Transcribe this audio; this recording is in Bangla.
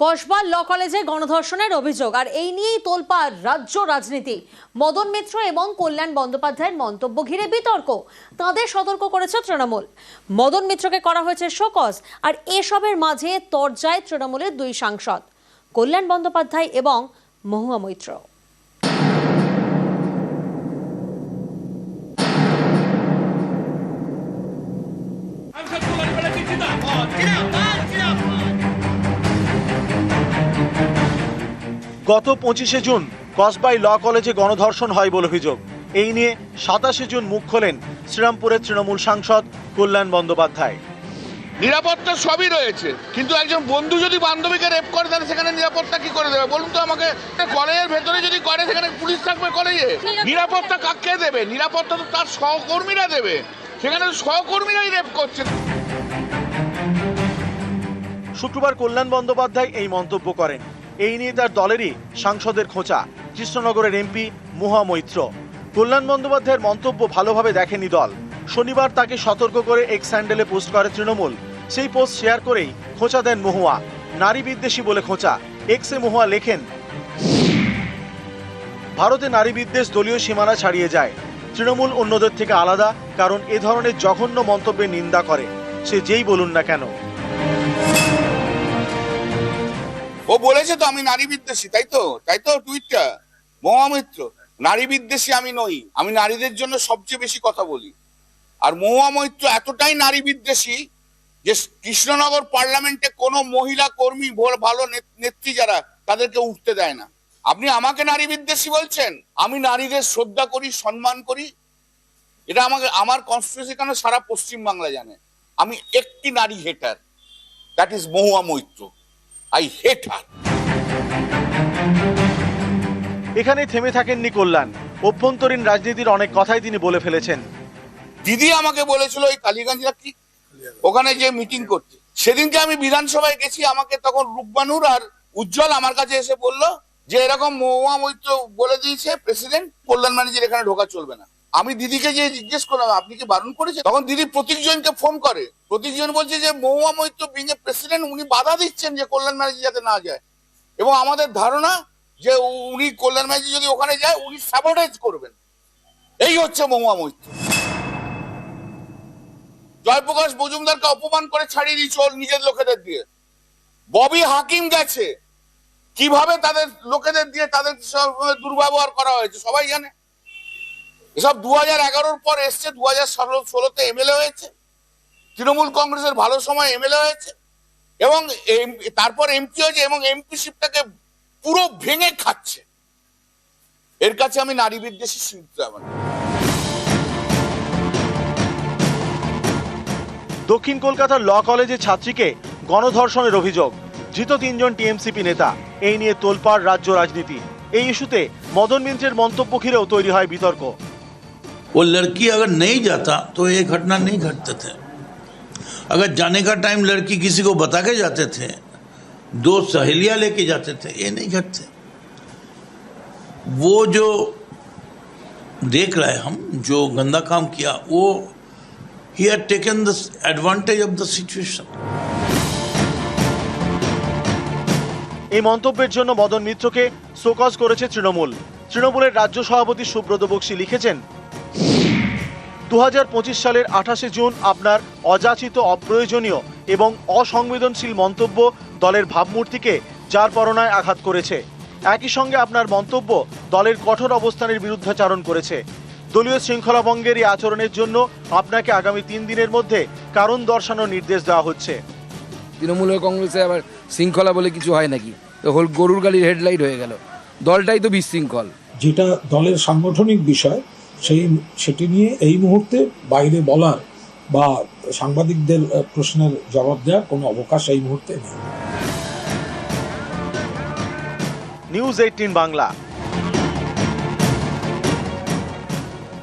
কসবা ল কলেজে গণধর্ষণের অভিযোগ আর এই নিয়েই তোলপাড় রাজ্য রাজনীতি। মদন মিত্র এবং কল্যাণ বন্দ্যোপাধ্যায়ের মন্তব্য ঘিরে বিতর্ক। তাদের সতর্ক করেছে তৃণমূল। মদন মিত্রকে করা হয়েছে শোকজ। আর এসবের মাঝে তরজায় তৃণমূলের দুই সাংসদ, কল্যাণ বন্দ্যোপাধ্যায় এবং মহুয়া মৈত্র। গত 25শে জুন কসবায় ল কলেজে গণধর্ষণ হয় বলে অভিযোগ। এই নিয়ে 27শে জুন মুখ খোলেন শ্রীরামপুরের তৃণমূল সাংসদ কল্যাণ বন্দ্যোপাধ্যায়। নিরাপত্তা সবই রয়েছে, কিন্তু একজন বন্ধু যদি বান্ধবীকে রেপ করে তাহলে সেখানে নিরাপত্তা কি করে দেবে বলুন তো আমাকে? কলেজের ভেতরে যদি করে সেখানে পুলিশ থাকবে কলেজে, নিরাপত্তা কাকে দেবে? নিরাপত্তা তো তার সহকর্মীরা দেবে, সেখানে সহকর্মীরাই রেপ করছে। শুক্রবার কল্যাণ বন্দ্যোপাধ্যায় এই মন্তব্য করেন। এই নিয়ে তার দলেরই সাংসদের খোঁচা কৃষ্ণনগরের এমপি মহুয়া মৈত্র। কল্যাণ বন্দ্যোপাধ্যায়ের মন্তব্য ভালোভাবে দেখেনি দল। শনিবার তাকে সতর্ক করে এক্স হ্যান্ডেলে পোস্ট করে তৃণমূল। সেই পোস্ট শেয়ার করেই খোঁচা দেন মহুয়া। নারী বিদ্বেষী বলে খোঁচা। এক্সে মহুয়া লেখেন, ভারতে নারী বিদ্বেষ দলীয় সীমানা ছাড়িয়ে যায়। তৃণমূল অন্যদের থেকে আলাদা, কারণ এ ধরনের জঘন্য মন্তব্যের নিন্দা করে সে যেই বলুন না কেন। ও বলেছে তো আমি নারী বিদ্বেষী, তাই তো টুইটটা মহুয়া মৈত্র। নারী বিদ্বেষী আমি নই, আমি নারীদের জন্য সবচেয়ে বেশি কথা বলি। আর মহুয়া মৈত্র এতটাই নারী বিদ্বেষী যে কৃষ্ণনগর পার্লামেন্টে কোনো মহিলা কর্মী ভালো নেত্রী যারা তাদেরকে উঠতে দেয় না। আপনি আমাকে নারী বিদ্বেষী বলছেন? আমি নারীদের শ্রদ্ধা করি, সম্মান করি। এটা আমার কনস্টিটিউশন কেন সারা পশ্চিম বাংলা জানে। আমি একটি নারী hater, that is Mahua Moitra. I hate her. এখানে থেমে থাকেননি কল্যাণ। অভ্যন্তরীণ রাজনীতির অনেক কথাই তিনি বলে ফেলেছেন। দিদি আমাকে বলেছিল ওই কালীগঞ্জ কি ওখানে যে মিটিং করতে, সেদিনকে আমি বিধানসভায় গেছি। আমাকে তখন রূপবানুর আর উজ্জ্বল আমার কাছে এসে বললো যে এরকম মহুয়া মৈত্র বলে দিয়েছে প্রেসিডেন্ট, কল্যাণ ব্যানার্জির এখানে ঢোকা চলবে না। আমি দিদিকে যে জিজ্ঞেস করলাম আপনি কি বারণ করেছে, তখন দিদি প্রতীকজনকে ফোন করে। প্রতীকজন বলছে যে Mahua Moitra being a president উনি বাধা দিচ্ছেন যে কল্যাণ ব্যানার্জি যাতে না যায়, এবং আমাদের ধারণা যে উনি কল্যাণ ব্যানার্জি যদি ওখানে যায় উনি স্যাবোটেজ করবেন। এই হচ্ছে মহুয়া মৈত্র। জয়প্রকাশ মজুমদারকে অপমান করে ছাড়িয়ে দিয়েছে ওর নিজের লোকেদের দিয়ে। ববি হাকিম গেছে, কিভাবে তাদের লোকেদের দিয়ে তাদের দুর্ব্যবহার করা হয়েছে সবাই জানে। এসব 2011-র পর এসছে, 2016-তে এমএলএ হয়েছে, তৃণমূল কংগ্রেসের ভালো সময় এমএলএ হয়েছে, এবং তারপর এমপি হয়েছে, এবং এমপিশিপটাকে পুরো ভেঙে খাচ্ছে। এর কাছে আমি নারী বিদ্বেষী স্বীকৃতি। আমার দক্ষিণ কলকাতার ল কলেজের ছাত্রীকে গণধর্ষণের অভিযোগ। ধৃত 3 জন টিএমসিপি নেতা। এই নিয়ে তোলপাড় রাজ্য রাজনীতি। এই ইস্যুতে মদন মিত্রের মন্তব্য ঘিরেও তৈরি হয় বিতর্ক। वो लड़की अगर नहीं जाता तो ये घटना नहीं घटते थे। अगर जाने का टाइम लड़की किसी को बता के जाते थे, 2 सहेलियां लेके जाते थे, ये नहीं घटते। वो जो देख रहे हम जो गंदा काम किया, वो he had taken the advantage of the situation. এই মন্তব্যের জন্য মদন মিত্রকে শোকজ করেছে তৃণমূল। তৃণমূলের রাজ্য সভাপতি সুব্রত বক্সী লিখেছেন, 2025 সালের 28শে জুন আপনার অযাচিত, অপ্রয়োজনীয় এবং অসংবেদনশীল মন্তব্য দলের ভাবমূর্তিকে যার পরনায় আঘাত করেছে। একই সঙ্গে আপনার মন্তব্য দলের কঠোর অবস্থানের বিরুদ্ধাচারণ করেছে। দলীয় শৃঙ্খলা ভঙ্গের এই আচরণের জন্য আপনাকে আগামী 3 দিনের মধ্যে কারণ দর্শানোর নির্দেশ দেওয়া হচ্ছে। তৃণমূলের কংগ্রেসে আবার শৃঙ্খলা বলে কিছু হয় নাকি? তো হোল গরুর গাড়ির হেডলাইট হয়ে গেল। দলটাই তো বিশৃঙ্খল। যেটা দলের সাংগঠনিক বিষয় সেটি নিয়ে এই মুহূর্তে বাইরে বলার বা সাংবাদিকদের প্রশ্নের জবাব দেওয়ার কোনো অবকাশ এই মুহূর্তে নেই। নিউজ 18 বাংলা।